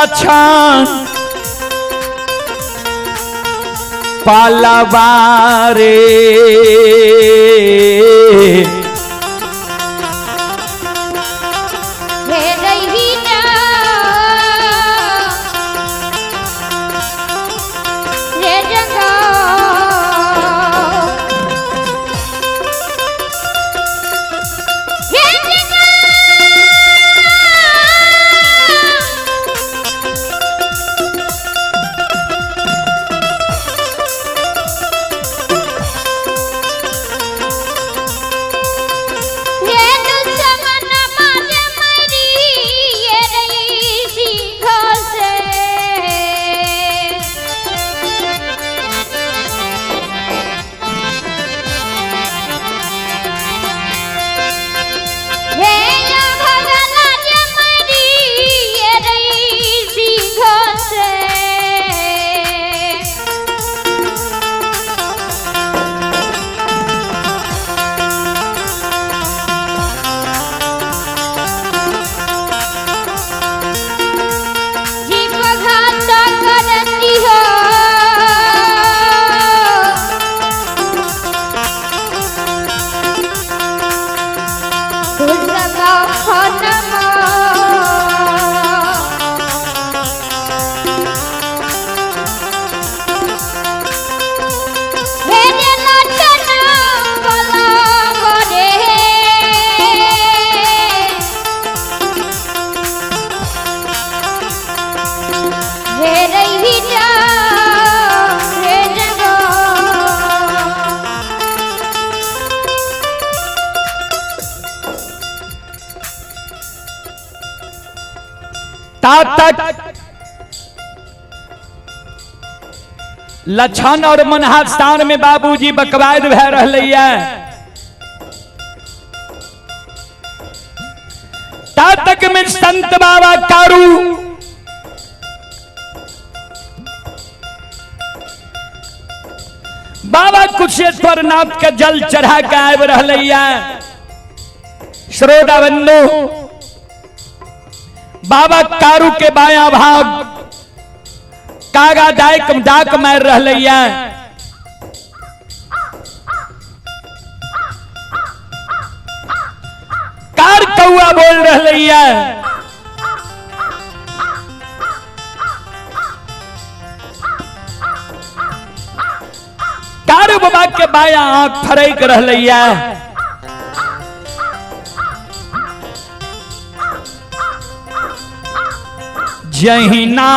लछन पालवारे तक लछन और मनहा स्थान में बाबूजी बकवाद भै रहे तक में संत बाबा कारू बाबा कुशेश्वर नाथ के जल चढ़ा के आब रहे श्रोता बंधु बाबा कारू के बाया भाग कागा डाक मार रहे कार कौआ बोल रहे कारू बाबा के बाया आंख फरक रहे जहिना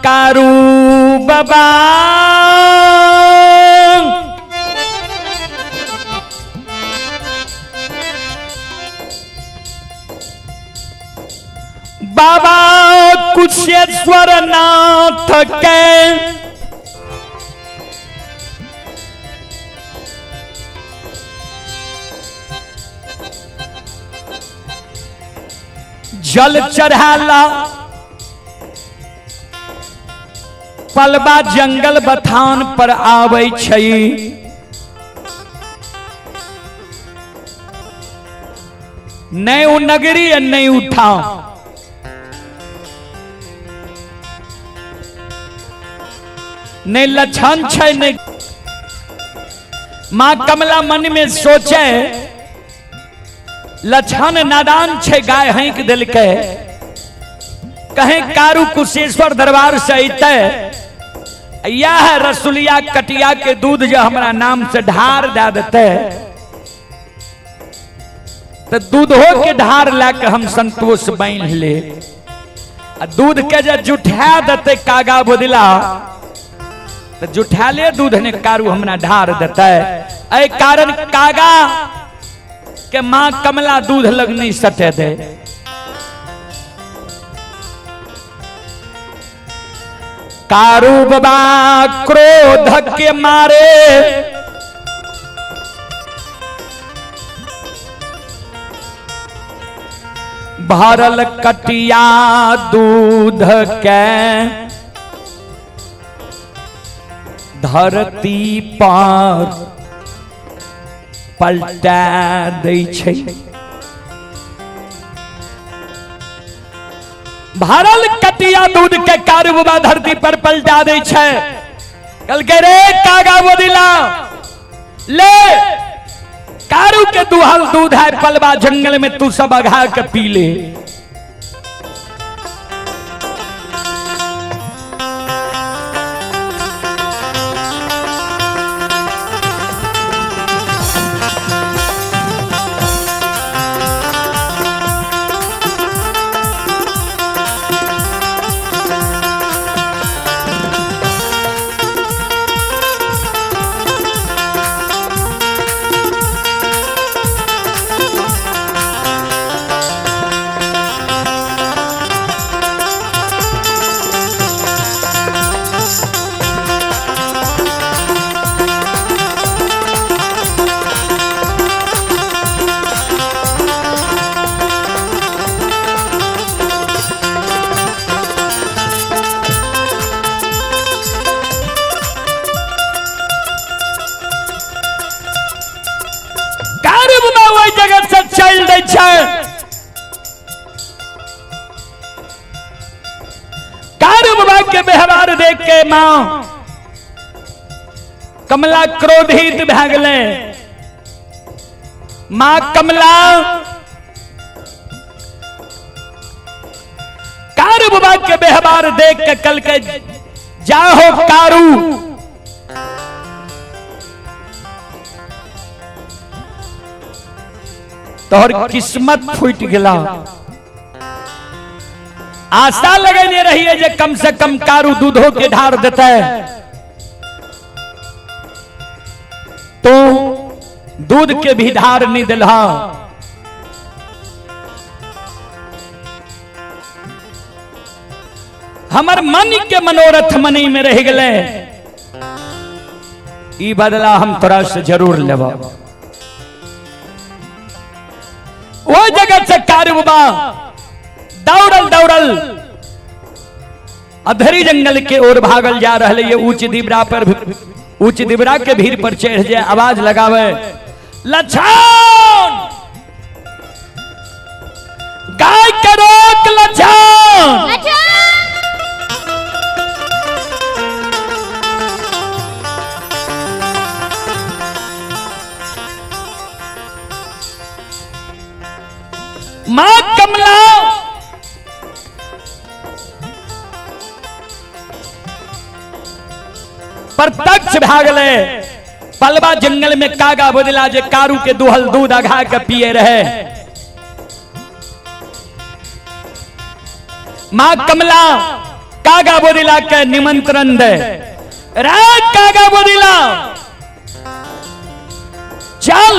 कारू बाबा बाबा कुशेश्वर नाथ के जल चढ़ाला पलबा जंगल बथान पर आवे छई नहीं उ नगरी नहीं उठा नहीं लछन छे नहीं मां कमला मन में सोचे लछन नादान छे गाय हैंक दिल के कहे कारू कुशेश्वर दरबार से अते यह रसुलिया कटिया के दूध जो हमारा नाम से ढार दे देते तो दूधो के ढार लाके हम संतोष बन ले दूध के जो जुठा देते कागा बोदिला तो जुठाले दूध ने कारू हमरा ढार देते ऐ कारण कागा के मां कमला दूध लग नहीं सटे दे कारू बाबा क्रोध के मारे भरल कटिया दूध के धरती पर पलटा दै छै। भरल कटिया दूध के कारू बाबा धरती पर पलटा दे छे। कल के रे कागा बोदिला ले कारू के दुहल दूध है पलवा जंगल में तू सब अघा के पी ले। जगत से चल दे कारू बाबा के व्यवहार देख के मां कमला क्रोधित भ गए। मां कमला कारू बाबा के व्यवहार देख के कल के जाहो कारू तोहर किस्मत फूट गला। आशा लगने रही है जे कम से कम कारू दूधो के ढार देता है तो दूध के भी ढार नहीं दिला। हमर मन के मनोरथ मनी में रह गए। ई बदला हम तोरा से जरूर लेबा। वो जगत से कारू बाबा दौड़ल दौड़ल अधरी जंगल के ओर भागल जा रहे। ये ऊंच दिबरा पर ऊंच दिबरा के भीड़ पर चढ़ जाए आवाज लगावे लछन गाय के रोक लछन। मां कमला प्रत्यक्ष भागले पलवा जंगल में कागा बोदिला जे कारू के दुहल दूध अघा के पिए रहे। मां कमला कागा बोदिला के निमंत्रण दे रे कागा बोदिला चल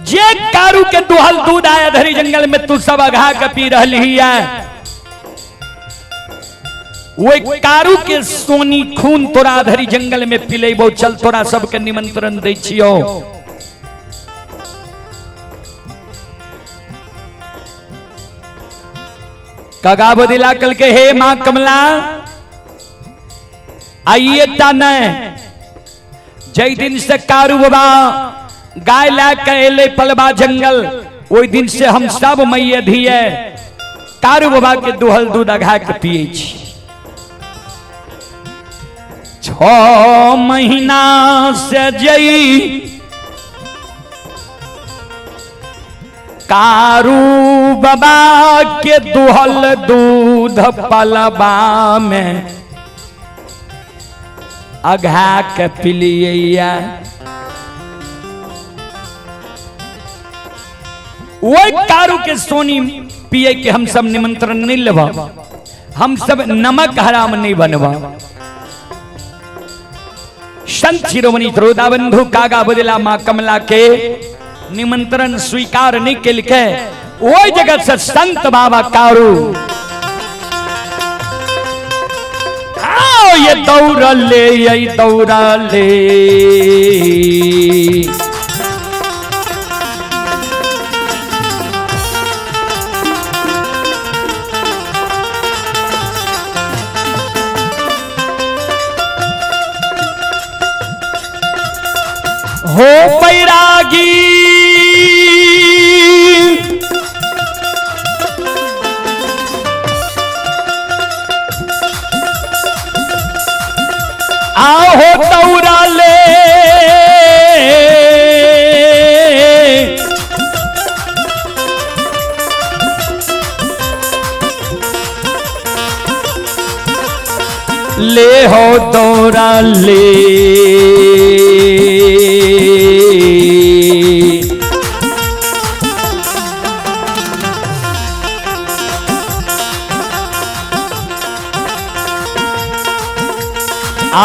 जे कारू के दुहल दूध आया धरी जंगल में तू सब अघा के पी रही है। वो कारू के सोनी खून तोरा धरी जंगल में पिलेबो चल तोरा सबके निमंत्रण दै छियो। कागा बोदिला कल के हे मां कमला आइए ताने जय दिन से कारू बाबा गाय लाके एले पलवा जंगल ओई दिन से हम सब मैये धिये कारू बाबा के दुहल दूध अघा के पिए छी। 6 महीना से जई कारू बाबा के दुहल दूध पलवा में अघा के पिलिया। वो कारू के सोनी पिए के हम सब निमंत्रण नहीं लेवा। हम सब नमक हराम नहीं बनवा। संत शिरोमणि द्रोदाबंधु कागा बोदिला मां कमला के निमंत्रण स्वीकार नहीं के लिखे वो जगत से संत बाबा कारू आओ ये दौड़ा ले यही दौड़ा ले हो बैरागी आओ दौरा ले ले हो दौरा ले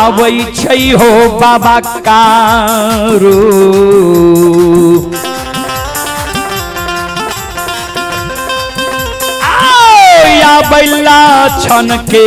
आबै छै हो बाबा कारू या बैला छन के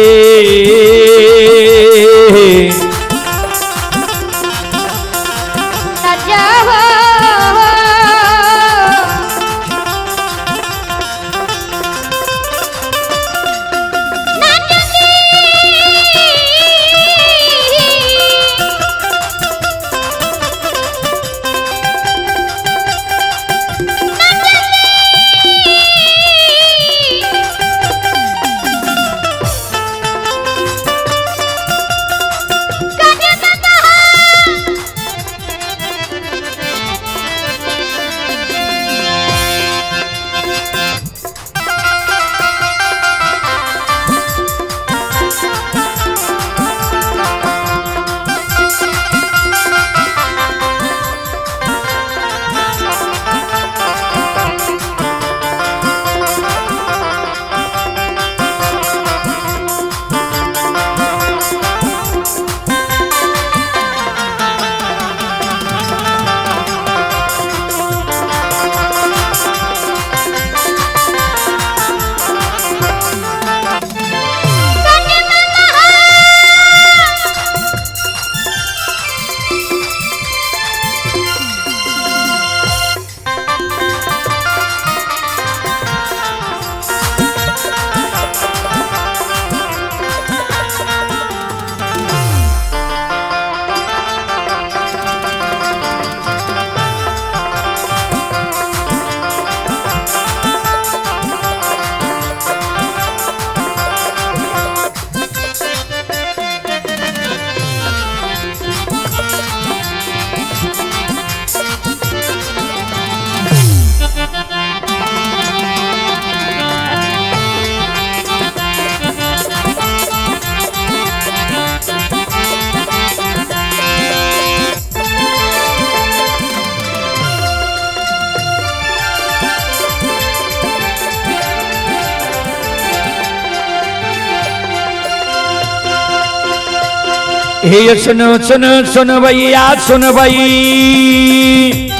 हे सुनो सुनो सुन भैया सुन भई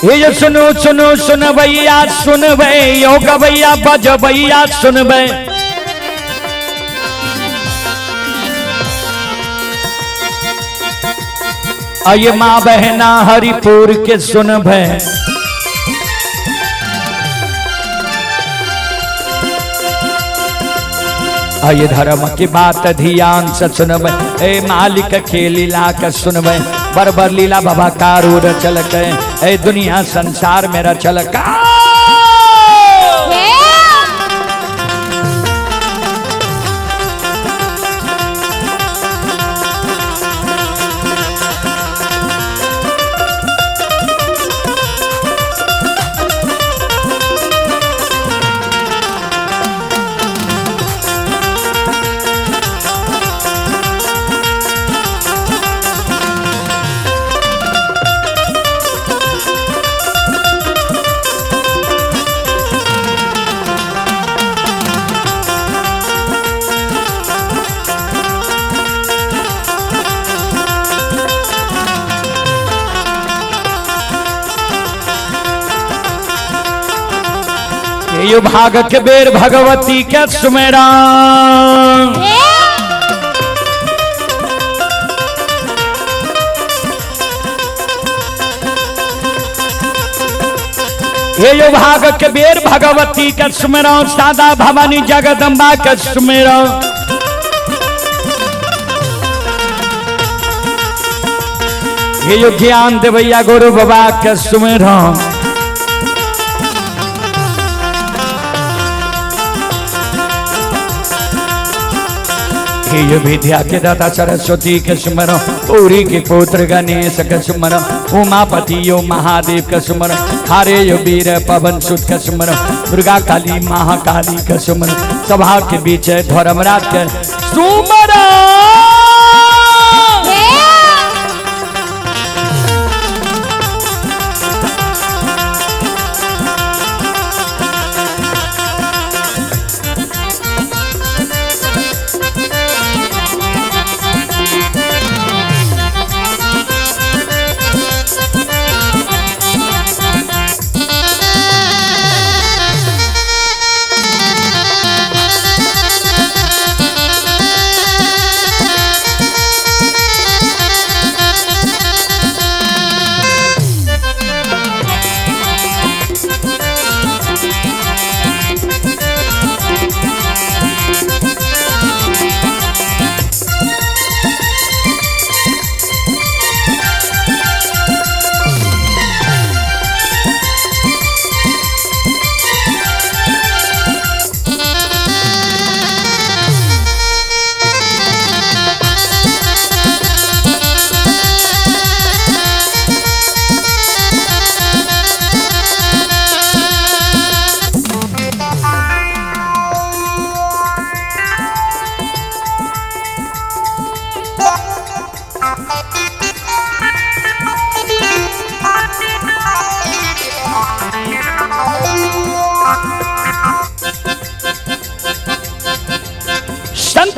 हे सुनो सुनो सुन भैया सुन भई योग भैया बज भैया सुन भई आये माँ बहना हरिपुर के सुन भई ये धर्म की बात ध्यान से सुनब ए मालिक के लीला का सुनब बरबर लीला बाबा कारू रचल के ए दुनिया संसार में रचल का यो भाग के बेर भगवती के सुमेरा यो भाग के बेर भगवती के सुमेरा सादा भवानी जगदम्बा के सुमेरा यो ज्ञान देवैया गुरु बाबा के सुमेरा ये विद्या के दाता सरस्वती के सुमरो, पूरी के पुत्र गणेश के सुमरो, उमापति यो महादेव के सुमरो, हारे यो वीर पवन सुत के सुमरो, दुर्गा काली महाकाली के सुमरो, सभा के बीच धर्मराज के सुमरो।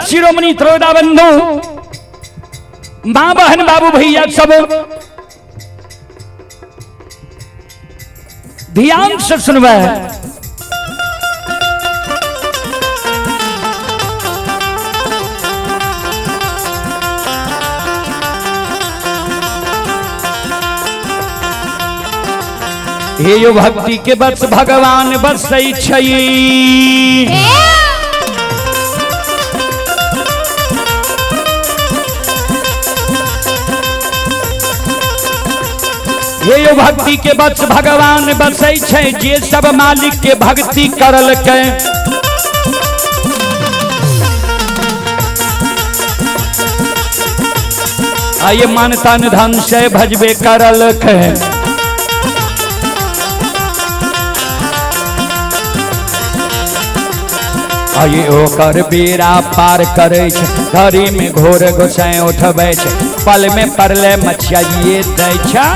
शिरोमणि त्रोदा बंधु, मां बहन बाबू भैया सब ध्यान से सुनवा। हे यो भक्ति के बस भगवान बसई छई, हे यो भक्ति के बस भगवान बसै छै, जे सब मालिक के भक्ति करल के। आये मन तन धन से भजबे करल के। आये ओकर बेड़ा पार करे छै, घड़ी में घोर गोसाई उठबै छै, पल में परले मछिया ये दै छै।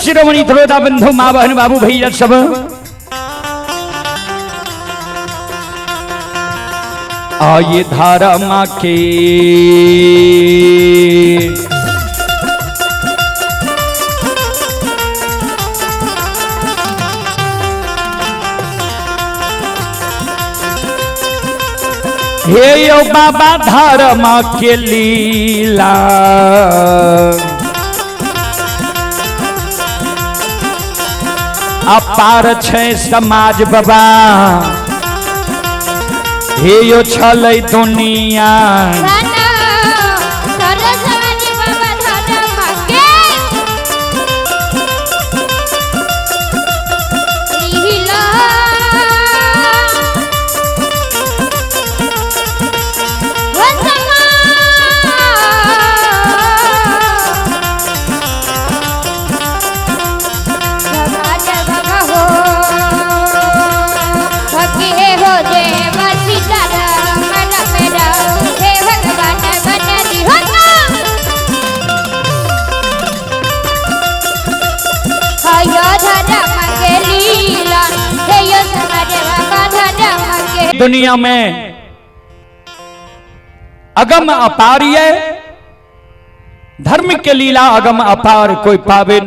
शिरोमणि त्रोदा बंधु, मां बहन बाबू भैया सब आये धारा माँ के हे यो बाबा धारा माँ के लीला, अपार छै समाज बाबा, हे यो छलै दुनिया। हो देव सीताराम दुनिया में अगम अपार, धर्म के लीला अगम अपार कोई पावे।